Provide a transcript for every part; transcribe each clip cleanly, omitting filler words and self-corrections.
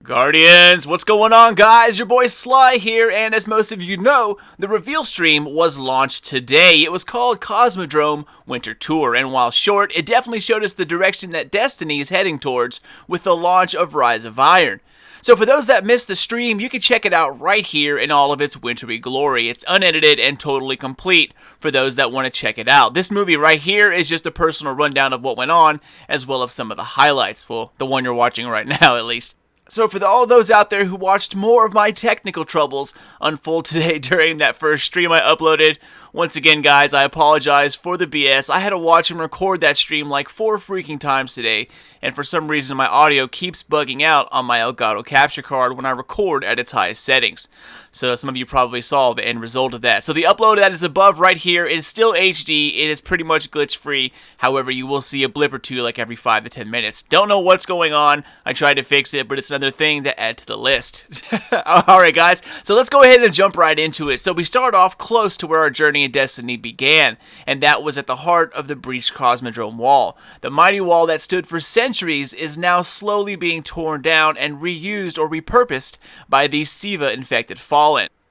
Guardians, what's going on, guys? Your boy Sly here, and as most of you know, the reveal stream was launched today. It was called Cosmodrome Winter Tour, and while short, it definitely showed us the direction that Destiny is heading towards with the launch of Rise of Iron. So for those that missed the stream, you can check it out right here in all of its wintry glory. It's unedited and totally complete for those that want to check it out. This movie right here is just a personal rundown of what went on, as well as some of the highlights. Well, the one you're watching right now, at least. So for all those out there who watched more of my technical troubles unfold today during that first stream I uploaded, once again guys, I apologize for the BS. I had to watch and record that stream like 4 freaking times today, and for some reason my audio keeps bugging out on my Elgato capture card when I record at its highest settings. So some of you probably saw the end result of that. So the upload that is above right here is still HD. It is pretty much glitch free. However, you will see a blip or two like every 5 to 10 minutes. Don't know what's going on. I tried to fix it, but it's another thing to add to the list. Alright guys, so let's go ahead and jump right into it. So we start off close to where our journey in Destiny began, and that was at the heart of the breached Cosmodrome wall. The mighty wall that stood for centuries is now slowly being torn down and reused or repurposed by these Siva infected Fallen.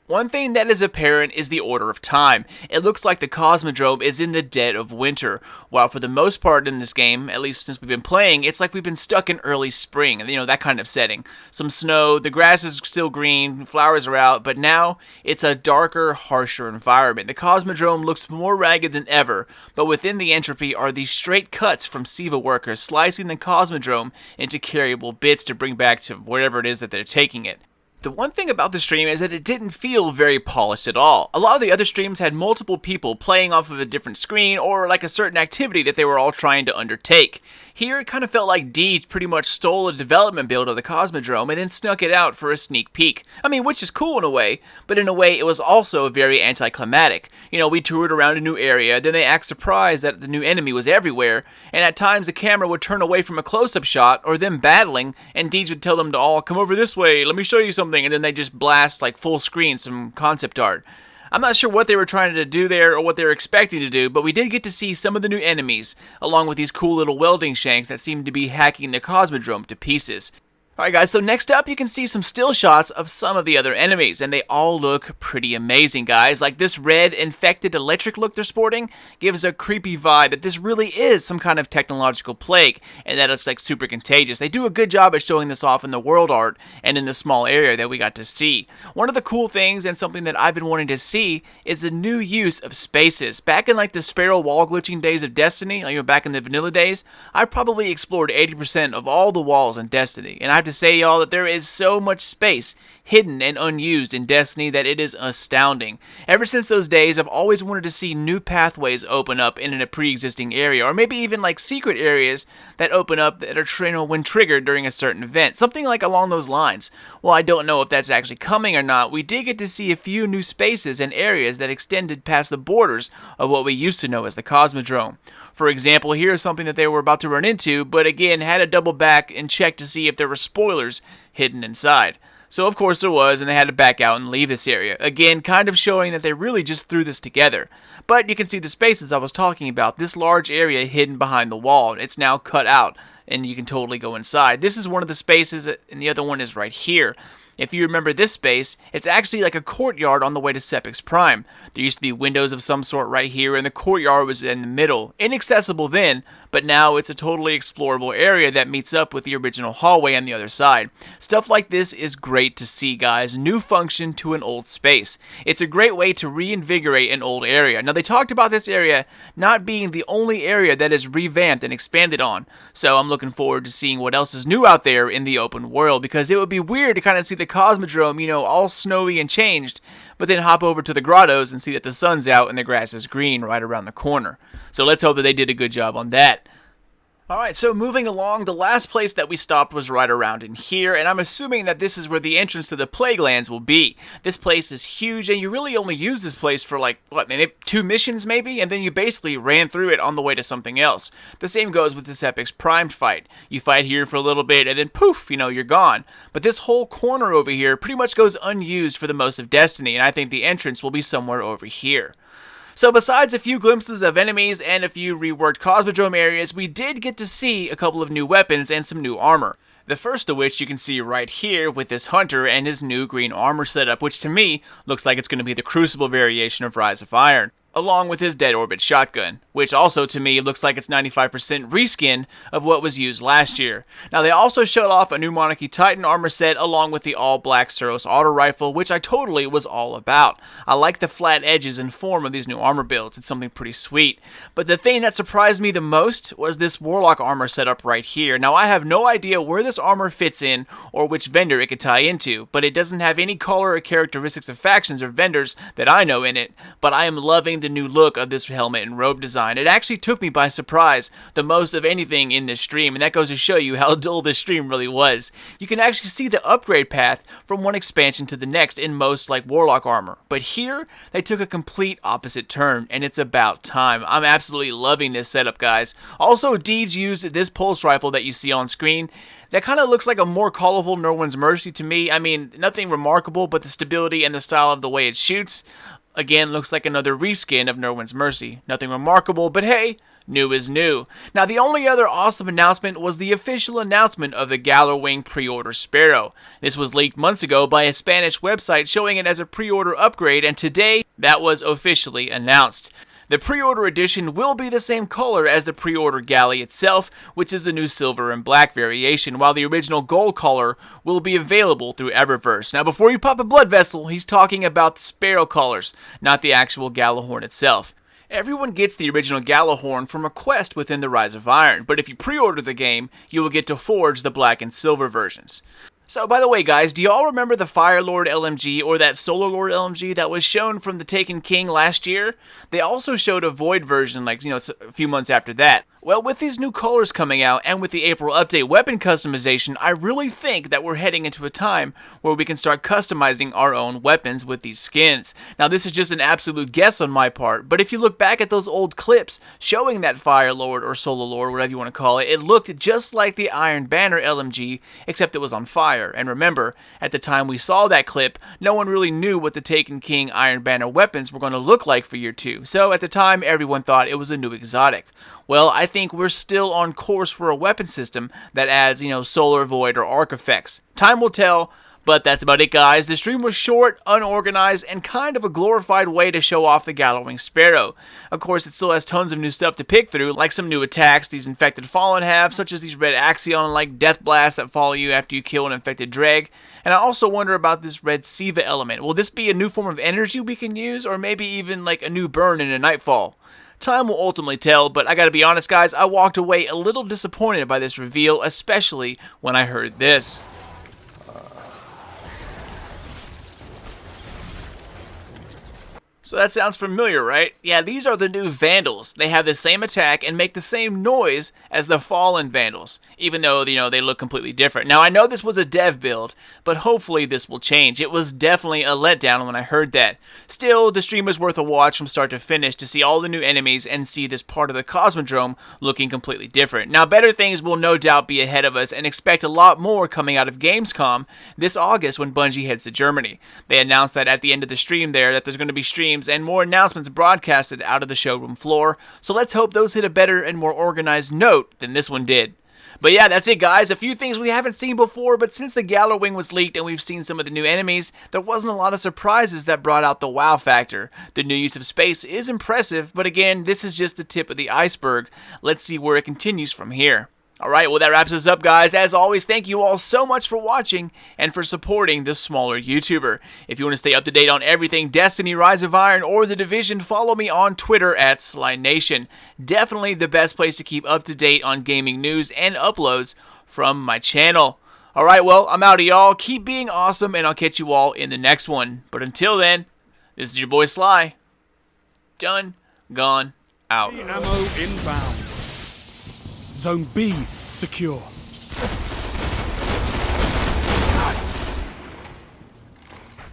One thing that is apparent is the order of time. It looks like the Cosmodrome is in the dead of winter, while for the most part in this game, at least since we've been playing, it's like we've been stuck in early spring, you know, that kind of setting. Some snow, the grass is still green, flowers are out, but now it's a darker, harsher environment. The Cosmodrome looks more ragged than ever, but within the entropy are these straight cuts from Siva workers slicing the Cosmodrome into carryable bits to bring back to wherever it is that they're taking it. The one thing about the stream is that it didn't feel very polished at all. A lot of the other streams had multiple people playing off of a different screen or like a certain activity that they were all trying to undertake. Here it kind of felt like D pretty much stole a development build of the Cosmodrome and then snuck it out for a sneak peek. I mean, which is cool in a way, but in a way it was also very anticlimactic. You know, we toured around a new area, then they act surprised that the new enemy was everywhere, and at times the camera would turn away from a close-up shot or them battling, and Deej would tell them to all come over this way, let me show you something. And then they just blast like full screen some concept art. I'm not sure what they were trying to do there or what they were expecting to do, but we did get to see some of the new enemies, along with these cool little welding shanks that seemed to be hacking the Cosmodrome to pieces. Alright guys, so next up you can see some still shots of some of the other enemies, and they all look pretty amazing guys. Like this red infected electric look they're sporting gives a creepy vibe that this really is some kind of technological plague, and that it's like super contagious. They do a good job at showing this off in the world art and in the small area that we got to see. One of the cool things and something that I've been wanting to see is the new use of spaces. Back in like the Sparrow wall glitching days of Destiny, you know, back in the vanilla days, I probably explored 80% of all the walls in Destiny, and I have to say y'all that there is so much space hidden and unused in Destiny that it is astounding. Ever since those days, I've always wanted to see new pathways open up in a pre-existing area, or maybe even like secret areas that open up that are when triggered during a certain event. Something like along those lines. Well, I don't know if that's actually coming or not. We did get to see a few new spaces and areas that extended past the borders of what we used to know as the Cosmodrome. For example, here's something that they were about to run into, but again had to double back and check to see if there were spoilers hidden inside. So of course there was, and they had to back out and leave this area. Again, kind of showing that they really just threw this together. But you can see the spaces I was talking about. This large area hidden behind the wall. It's now cut out, and you can totally go inside. This is one of the spaces, and the other one is right here. If you remember this space, it's actually like a courtyard on the way to Sepix Prime. There used to be windows of some sort right here, and the courtyard was in the middle. Inaccessible then, but now it's a totally explorable area that meets up with the original hallway on the other side. Stuff like this is great to see, guys. New function to an old space. It's a great way to reinvigorate an old area. Now, they talked about this area not being the only area that is revamped and expanded on, so I'm looking forward to seeing what else is new out there in the open world, because it would be weird to kind of see the Cosmodrome, you know, all snowy and changed, but then hop over to the grottos and see that the sun's out and the grass is green right around the corner. So let's hope that they did a good job on that. Alright, so moving along, the last place that we stopped was right around in here, and I'm assuming that this is where the entrance to the Plague Lands will be. This place is huge, and you really only use this place for like, what, maybe 2 missions maybe? And then you basically ran through it on the way to something else. The same goes with this Epic's Prime fight. You fight here for a little bit, and then poof, you know, you're gone. But this whole corner over here pretty much goes unused for the most of Destiny, and I think the entrance will be somewhere over here. So besides a few glimpses of enemies and a few reworked Cosmodrome areas, we did get to see a couple of new weapons and some new armor. The first of which you can see right here with this hunter and his new green armor setup, which to me looks like it's going to be the Crucible variation of Rise of Iron, along with his Dead Orbit shotgun, which also to me looks like it's 95% reskin of what was used last year. Now they also showed off a new Monarchy Titan armor set along with the all-black Suros auto rifle, which I totally was all about. I like the flat edges and form of these new armor builds, it's something pretty sweet. But the thing that surprised me the most was this Warlock armor setup right here. Now I have no idea where this armor fits in or which vendor it could tie into, but it doesn't have any color or characteristics of factions or vendors that I know in it, but I am loving the new look of this helmet and robe design. It actually took me by surprise the most of anything in this stream, and that goes to show you how dull this stream really was. You can actually see the upgrade path from one expansion to the next in most like Warlock armor, but here they took a complete opposite turn, and it's about time. I'm absolutely loving this setup, guys. Also, Deeds used this pulse rifle that you see on screen. That kind of looks like a more colorful No One's Mercy to me. I mean, nothing remarkable, but the stability and the style of the way it shoots, again, looks like another reskin of No One's Mercy. Nothing remarkable, but hey, new is new. Now, the only other awesome announcement was the official announcement of the Galawing pre-order Sparrow. This was leaked months ago by a Spanish website showing it as a pre-order upgrade, and today, that was officially announced. The pre-order edition will be the same color as the pre-order galley itself, which is the new silver and black variation, while the original gold color will be available through Eververse. Now, before you pop a blood vessel, he's talking about the Sparrow colors, not the actual Galahorn itself. Everyone gets the original Galahorn from a quest within the Rise of Iron, but if you pre-order the game, you will get to forge the black and silver versions. So, by the way, guys, do y'all remember the Fire Lord LMG or that Solar Lord LMG that was shown from the Taken King last year? They also showed a Void version, like, a few months after that. Well, with these new colors coming out and with the April update weapon customization, I really think that we're heading into a time where we can start customizing our own weapons with these skins. Now, this is just an absolute guess on my part, but if you look back at those old clips showing that Fire Lord or Solar Lord, whatever you want to call it, it looked just like the Iron Banner LMG, except it was on fire. And remember, at the time we saw that clip, no one really knew what the Taken King Iron Banner weapons were going to look like for year 2. So at the time, everyone thought it was a new exotic. Well, I think we're still on course for a weapon system that adds, solar, void, or arc effects. Time will tell, but that's about it, guys. The stream was short, unorganized, and kind of a glorified way to show off the Galawing Sparrow. Of course, it still has tons of new stuff to pick through, like some new attacks these infected Fallen have, such as these red Axion-like death blasts that follow you after you kill an infected Dreg. And I also wonder about this red Siva element. Will this be a new form of energy we can use, or maybe even like a new burn in a Nightfall? Time will ultimately tell, but I gotta be honest, guys, I walked away a little disappointed by this reveal, especially when I heard this. So that sounds familiar, right? Yeah, these are the new Vandals. They have the same attack and make the same noise as the Fallen Vandals, even though, they look completely different. Now, I know this was a dev build, but hopefully this will change. It was definitely a letdown when I heard that. Still, the stream was worth a watch from start to finish to see all the new enemies and see this part of the Cosmodrome looking completely different. Now, better things will no doubt be ahead of us, and expect a lot more coming out of Gamescom this August when Bungie heads to Germany. They announced that at the end of the stream there that there's going to be streams and more announcements broadcasted out of the showroom floor, so let's hope those hit a better and more organized note than this one did. But yeah, that's it, guys. A few things we haven't seen before, but since the Galawing was leaked and we've seen some of the new enemies, there wasn't a lot of surprises that brought out the wow factor. The new use of space is impressive, but again, this is just the tip of the iceberg. Let's see where it continues from here. Alright, well that wraps us up, guys. As always, thank you all so much for watching and for supporting this smaller YouTuber. If you want to stay up to date on everything Destiny, Rise of Iron, or The Division, follow me on Twitter at SlyNation. Definitely the best place to keep up to date on gaming news and uploads from my channel. Alright, well, I'm out of y'all. Keep being awesome, and I'll catch you all in the next one. But until then, this is your boy Sly. Done, gone, out. Ammo inbound. Zone B secure.